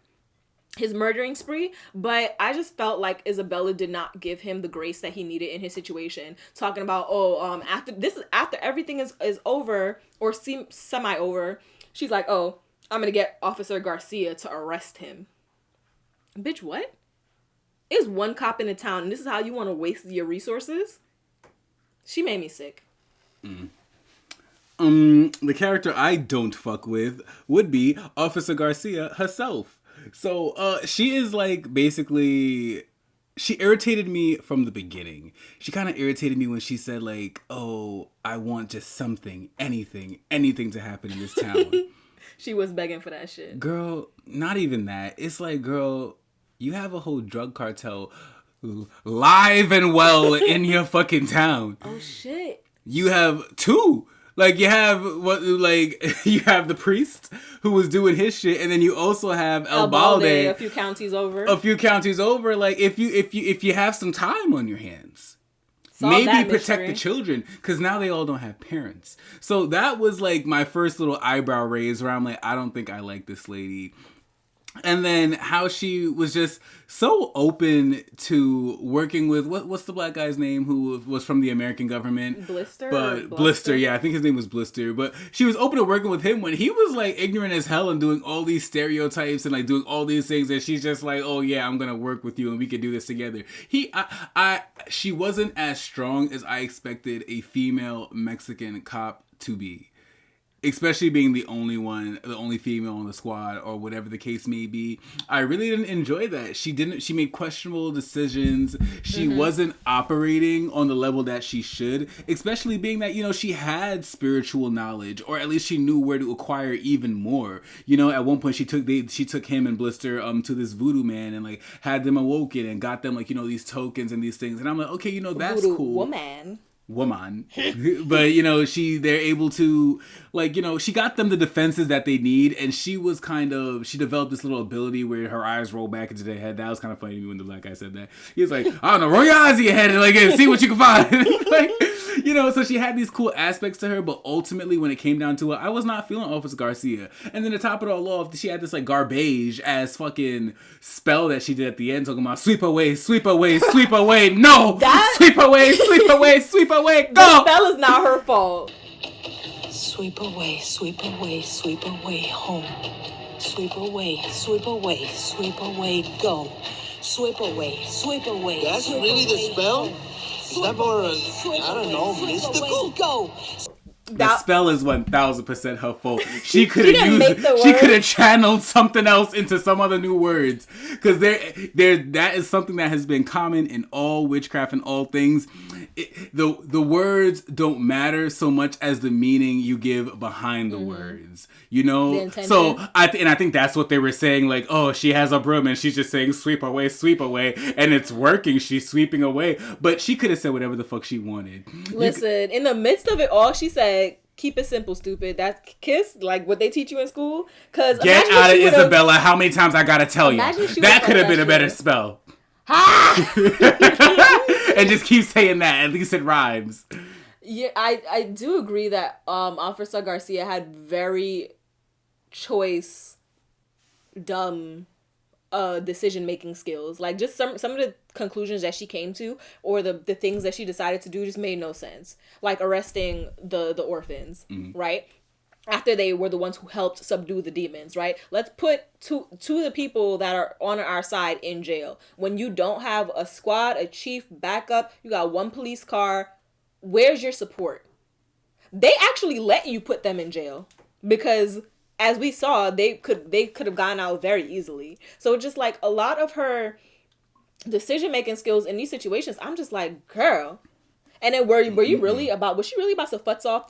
B: his murdering spree, but I just felt like Isabella did not give him the grace that he needed in his situation. Talking about after everything is over or semi over, she's like, oh, I'm gonna get Officer Garcia to arrest him. Bitch, what? It's one cop in the town, and this is how you want to waste your resources? She made me sick.
A: The character I don't fuck with would be Officer Garcia herself. So, she is like basically, she irritated me from the beginning. She kind of irritated me when she said like, oh, I want just something, anything to happen in this town.
B: She was begging for that shit.
A: Girl, not even that. It's like, girl, you have a whole drug cartel live and well in your fucking town.
B: Oh shit.
A: You have 2. Like you have you have the priest who was doing his shit, and then you also have El Balde
B: a few counties over.
A: Like if you have some time on your hands, maybe protect the children, because now they all don't have parents. So that was like my first little eyebrow raise where I'm like, I don't think I like this lady. And then how she was just so open to working with what's the black guy's name who was from the American government? Blister, yeah, I think his name was Blister. But she was open to working with him when he was like ignorant as hell and doing all these stereotypes and like doing all these things. And she's just like, oh yeah, I'm gonna work with you and we could do this together. She wasn't as strong as I expected a female Mexican cop to be. Especially being the only female on the squad or whatever the case may be. I really didn't enjoy that. She made questionable decisions. She wasn't operating on the level that she should, especially being that, she had spiritual knowledge, or at least she knew where to acquire even more. At one point she took him and Blister to this voodoo man and like had them awoken and got them like, these tokens and these things. And I'm like, okay, that's
B: voodoo
A: cool. Woman. But they're able to like, she got them the defenses that they need, and she developed this little ability where her eyes roll back into their head. That was kind of funny to me when the black guy said that. He was like, I don't know, roll your eyes in your head and like see what you can find. Like, so she had these cool aspects to her, but ultimately when it came down to it, I was not feeling Officer Garcia. And then to top it all off, she had this like garbage ass fucking spell that she did at the end, talking about sweep away, sweep away, sweep away. No, sweep away, sweep away, sweep away. Go.
B: The spell is not her fault.
G: Sweep away, sweep away, sweep away, home. Sweep away, sweep away, sweep away, go. Sweep away, sweep away.
C: That's
G: sweep
C: really
G: away,
C: the spell?
G: home.
C: Is that more, I don't know, mystical?
G: Go.
A: The spell is 1000% her fault. She could
B: didn't
A: have
B: make
A: used.
B: the
A: She
B: word.
A: could have channeled something else into some other new words. Because that is something that has been common in all witchcraft and all things. The words don't matter so much as the meaning you give behind the words. You know.
B: The intention.
A: So I think that's what they were saying. Like, oh, she has a broom and she's just saying sweep away, and it's working. She's sweeping away, but she could have said whatever the fuck she wanted.
B: Listen, in the midst of it all, she said, "Keep it simple, stupid." That's kiss, like what they teach you in school. Cause
A: Get out of Isabella. How many times I gotta tell you? That could have been a better spell. And just keep saying that. At least it rhymes.
B: Yeah, I do agree that Officer Garcia had very choice, dumb decision making skills. Like just some of the conclusions that she came to, or the things that she decided to do, just made no sense. Like arresting the orphans, right? After they were the ones who helped subdue the demons, right? Let's put two of the people that are on our side in jail. When you don't have a squad, a chief, backup, you got one police car, where's your support? They actually let you put them in jail because, as we saw, they could have gotten out very easily. So just like a lot of her decision making skills in these situations, I'm just like, girl. And then was she really about to futz off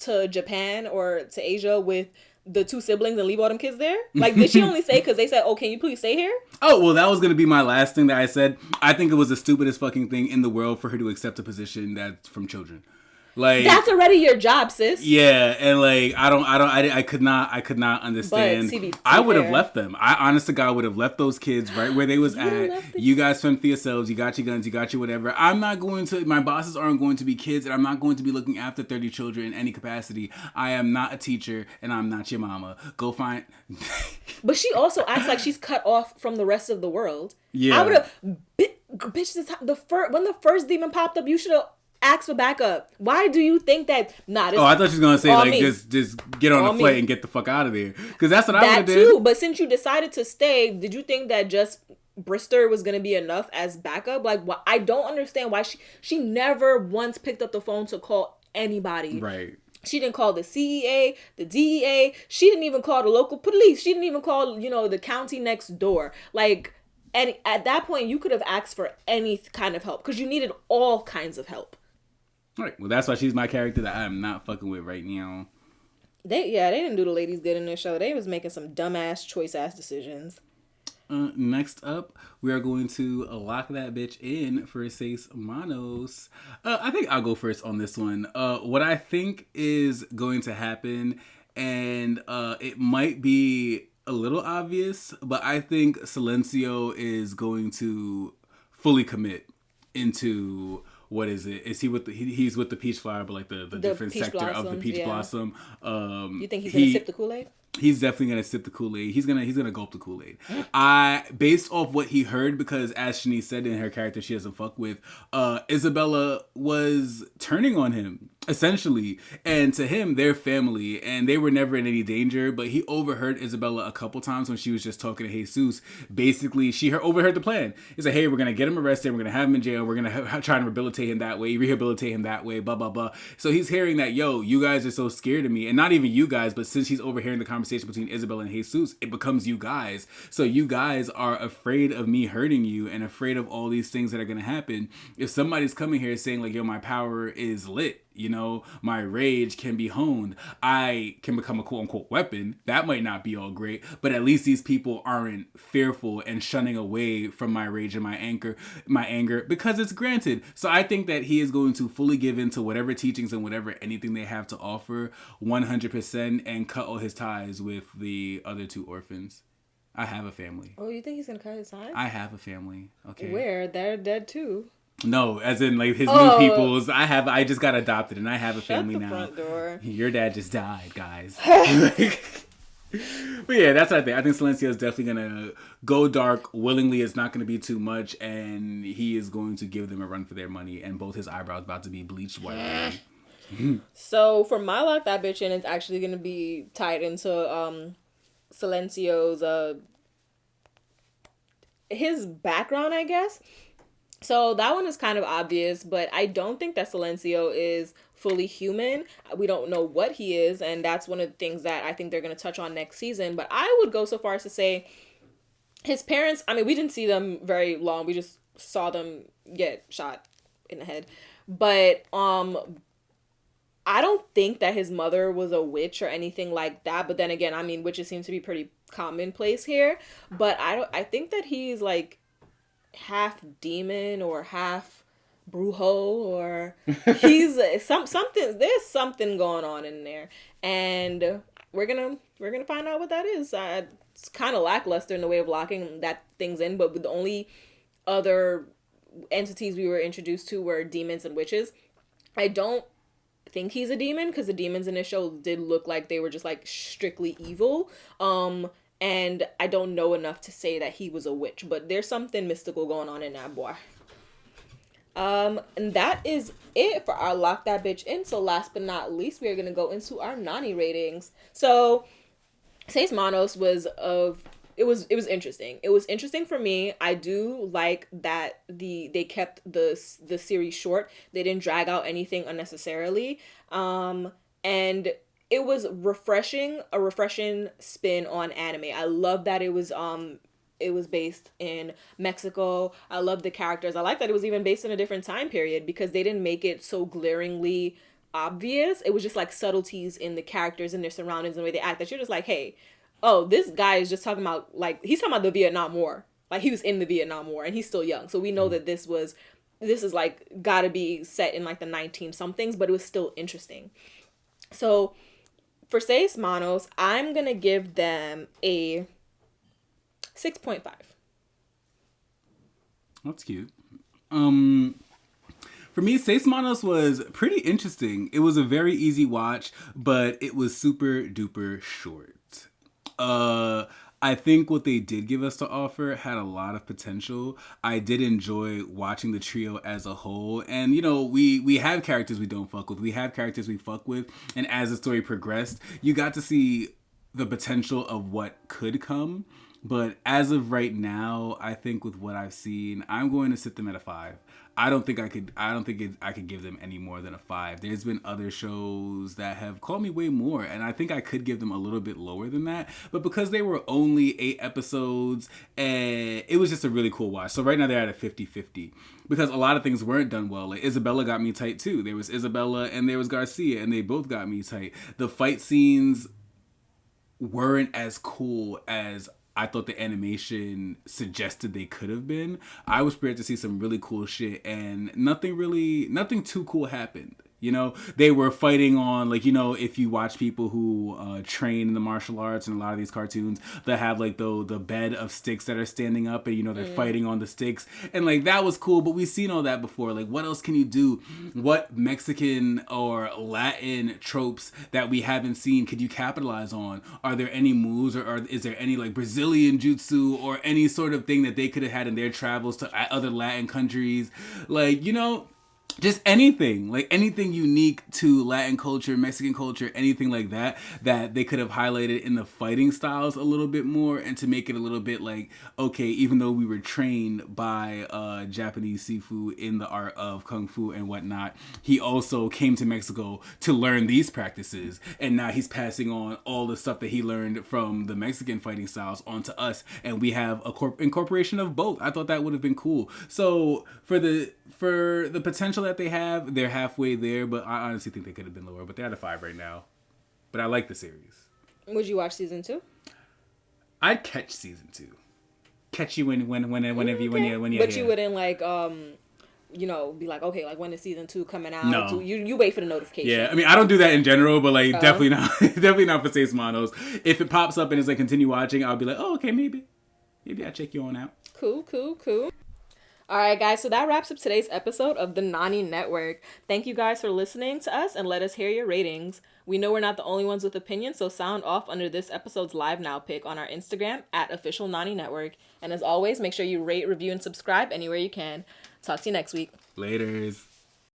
B: to Japan or to Asia with the two siblings and leave all them kids there? Like, did she only say because they said, "Oh, can you please stay here"?
A: Oh, well, that was going to be my last thing that I said. I think it was the stupidest fucking thing in the world for her to accept a position that's from children. Like,
B: that's already your job, sis.
A: Yeah, and like I could not understand. I would have left them. I honest to God would have left those kids right where they was at. You guys fend for yourselves. You got your guns. You got your whatever. I'm not going to. My bosses aren't going to be kids, and I'm not going to be looking after 30 children in any capacity. I am not a teacher, and I'm not your mama. Go find.
B: But she also acts like she's cut off from the rest of the world.
A: Yeah,
B: I would have. Bitch, when the first demon popped up, you should have ask for backup. Why do you think that? Nah,
A: I thought she was gonna say like
B: me.
A: just get on the flight and get the fuck out of there, because that's what I would have did.
B: That too. But since you decided to stay, did you think that just Brister was gonna be enough as backup? Like, I don't understand why she never once picked up the phone to call anybody.
A: Right.
B: She didn't call the CEA, the DEA. She didn't even call the local police. She didn't even call the county next door. Like, and at that point, you could have asked for any kind of help because you needed all kinds of help.
A: Right. Well, that's why she's my character that I'm not fucking with right now.
B: They didn't do the ladies good in this show. They was making some dumbass, choice-ass decisions.
A: Next up, we are going to lock that bitch in for Seis Manos. I think I'll go first on this one. What I think is going to happen, and it might be a little obvious, but I think Silencio is going to fully commit into... What is it? Is he with he's with the peach flower, but like the different sector
B: blossom,
A: of the peach blossom.
B: You think he's gonna sip the Kool-Aid?
A: He's definitely gonna sip the Kool-Aid. He's gonna gulp the Kool-Aid. Based off what he heard, because as Shanice said in her character she doesn't fuck with, Isabella was turning on him, essentially. And to him, they're family, and they were never in any danger, but he overheard Isabella a couple times when she was just talking to Jesus. Basically, she overheard the plan. He said, hey, we're gonna get him arrested, we're gonna have him in jail, we're gonna try and rehabilitate him that way, blah, blah, blah. So he's hearing that, yo, you guys are so scared of me, and not even you guys, but since he's overhearing the conversation between Isabella and Jesus, it becomes you guys. So you guys are afraid of me hurting you and afraid of all these things that are going to happen. If somebody's coming here saying like, yo, my power is lit, my rage can be honed, I can become a quote unquote weapon, that might not be all great, but at least these people aren't fearful and shunning away from my rage and my anger because it's granted. So I think that he is going to fully give in to whatever teachings and whatever anything they have to offer 100% and cut all his ties with the other two orphans. I have a family.
B: Oh, you think he's gonna cut his ties?
A: I have a family. Okay.
B: Where? They're dead too.
A: No, as in like his new peoples. I just got adopted and I have a family now.
B: Front door.
A: Your dad just died, guys. But yeah, that's what I think. I think Silencio is definitely gonna go dark willingly. It's not gonna be too much, and he is going to give them a run for their money. And both his eyebrows about to be bleached white.
B: So for my lock that bitch in, it's actually gonna be tied into Silencio's his background, I guess. So that one is kind of obvious, but I don't think that Silencio is fully human. We don't know what he is, and that's one of the things that I think they're going to touch on next season. But I would go so far as to say his parents, I mean, we didn't see them very long. We just saw them get shot in the head. But I don't think that his mother was a witch or anything like that. But then again, I mean, witches seem to be pretty commonplace here. But I think that he's like half demon or half brujo, or he's something. There's something going on in there, and we're gonna find out what that is. It's kind of lackluster in the way of locking that things in, but the only other entities we were introduced to were demons and witches. I don't think he's a demon, because the demons in this show did look like they were just like strictly evil. And I don't know enough to say that he was a witch, but there's something mystical going on in that boy. And that is it for our Lock That Bitch In. So last but not least, we are going to go into our Nani ratings. So Seis Manos was it was interesting. It was interesting for me. I do like that they kept the series short. They didn't drag out anything unnecessarily. And it was a refreshing spin on anime. I love that it was based in Mexico. I love the characters. I like that it was even based in a different time period, because they didn't make it so glaringly obvious. It was just like subtleties in the characters and their surroundings and the way they act, that you're just like, hey, oh, this guy is just talking about, like, he's talking about the Vietnam War. Like, he was in the Vietnam War and he's still young. So we know that this is like gotta be set in like the 19 somethings, but it was still interesting. So for Seis Manos, I'm gonna give them a 6.5.
A: That's cute. For me, Seis Manos was pretty interesting. It was a very easy watch, but it was super duper short. I think what they did give us to offer had a lot of potential. I did enjoy watching the trio as a whole. And, you know, we have characters we don't fuck with. We have characters we fuck with. And as the story progressed, you got to see the potential of what could come. But as of right now, I think with what I've seen, I'm going to sit them at a 5. I don't think I could give them any more than a 5. There's been other shows that have called me way more, and I think I could give them a little bit lower than that. But because they were only 8 episodes, it was just a really cool watch. So right now they're at a 50-50. Because a lot of things weren't done well. Like, Isabella got me tight too. There was Isabella and there was Garcia, and they both got me tight. The fight scenes weren't as cool as I thought the animation suggested they could have been. I was prepared to see some really cool shit, and nothing too cool happened. You know, they were fighting on, like, you know, if you watch people who train in the martial arts and a lot of these cartoons, they have like the bed of sticks that are standing up, and, you know, they're fighting on the sticks, and like that was cool. But we've seen all that before. Like, what else can you do? What Mexican or Latin tropes that we haven't seen could you capitalize on? Are there any moves, or is there any like Brazilian jutsu or any sort of thing that they could have had in their travels to other Latin countries? Like, you know, just anything, like anything unique to Latin culture, Mexican culture, anything like that they could have highlighted in the fighting styles a little bit more, and to make it a little bit like, okay, even though we were trained by Japanese Sifu in the art of Kung Fu and whatnot, he also came to Mexico to learn these practices, and now he's passing on all the stuff that he learned from the Mexican fighting styles onto us, and we have a incorporation of both. I thought that would have been cool. So for the potential that they have, they're halfway there, but I honestly think they could have been lower. But they're at a 5 right now. But I like the series.
B: Would you watch season 2?
A: I'd catch season 2. Catch you whenever you
B: But you wouldn't like you know, be like, okay, like when is season 2 coming out?
A: No.
B: So you wait for the notification.
A: Yeah, I mean, I don't do that in general, but like definitely not for Seis Manos. If it pops up and it's like continue watching, I'll be like, oh, okay, maybe I'll check you on out.
B: Cool. All right, guys, so that wraps up today's episode of the Nani Network. Thank you guys for listening to us, and let us hear your ratings. We know we're not the only ones with opinions, so sound off under this episode's Live Now pic on our Instagram @official Nani Network. And as always, make sure you rate, review, and subscribe anywhere you can. Talk to you next week.
A: Laters.